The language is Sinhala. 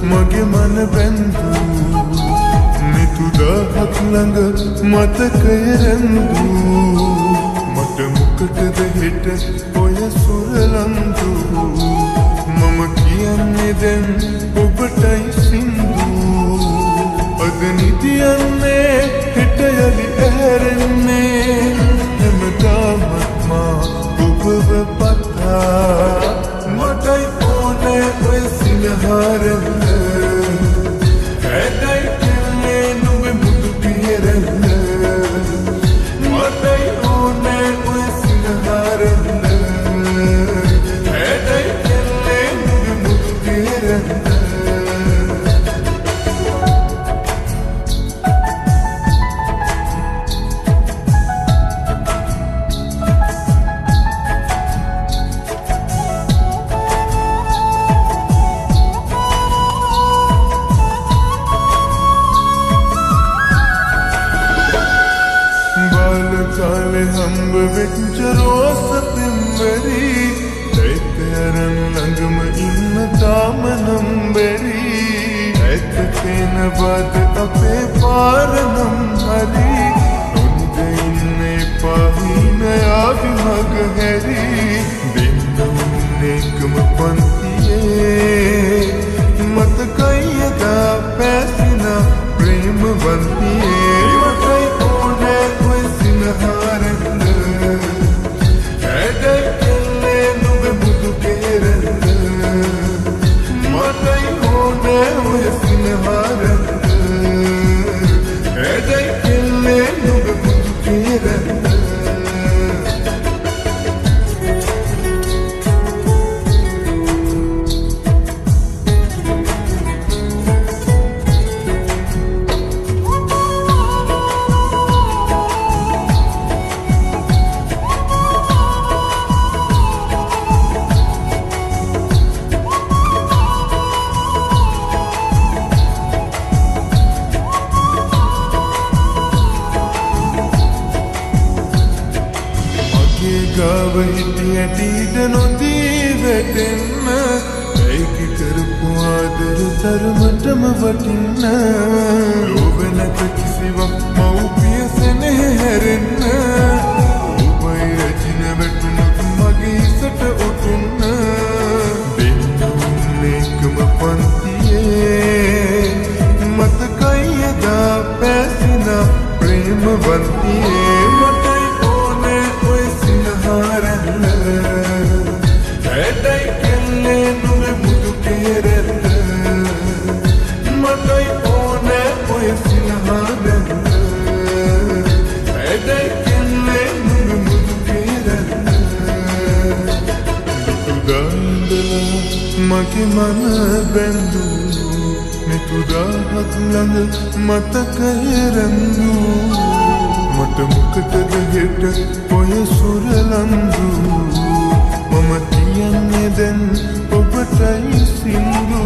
මගේ මන බැඳු මිතුදාහක් ළඟ මතකය රැඳු මට මොකටද හෙට ඔය සුරලන්දු මම කියන්නේ දැන් ඔබටයි සින්දු අද නිදියන්නේ හෙට යලි ඇහැරෙන්නේ හැමදාමත් මා ඔබව පතා මටයි ඕනේ ඔය සිනහරන්න හැඩයි කෙල්ලේ නුඹ මුදු පිරන්න මටයි ඕනේ ඔය සිනහරන්න හැඩයි කෙල්ලේ නුඹ මුදු පිරන්න කාලේ හම්බ වෙච්ච රෝස පින්වරි ඒක අරන් ළඟම ඉන්න තාම නම්බරි ඒක තේන බද අපේ පාරනම් හරි නොනිද ඉන්නේ පහින ආවි මග හැරි දෙන්නම එකම පන්තියේ මතකයි එදා පැසින ප්‍රේම වන්තියේ මටයි ඕනේ ඔය සිනහරන්න හැඩයි කෙල්ලේ නුඹ බුදු කෙරන්න මටයි ඕනේ ඔය සිනහරන්න හැඩයි කෙල්ලේ නුඹ බුදු කෙරන්න ගාව හිටියටීට නොදී වැටෙන්න ඒක කරපු ආදර තරමටම වටින්න ලෝභ නැත කිසිවක් මව්පිය සෙනෙහ හැරෙන්න ඔබයි රැජින වැටුණොත් මගේ ඉසට ඔටුන්න දෙන්නුම් එකම පන්තියේ මතකයි එදා පැසින ප්‍රේම වන්තියේ මටයි ඕනේ ඔය සිනහරන්න හැඩයි කෙල්ලේ නුඹ බුදු කෙරන්න මටයි ඕනේ ඔය සිනහරන්න හැඩයි කෙල්ලේ නුඹ බුදු කෙරන්න දුදාඳලා මගේ මන බැඳු මිතුදාහක් ළඟ මතකය රැඳු මට මොකටද හෙට ඔය සුරලන්දු මම කියන්නේ දැන් ඔබටයි සින්දු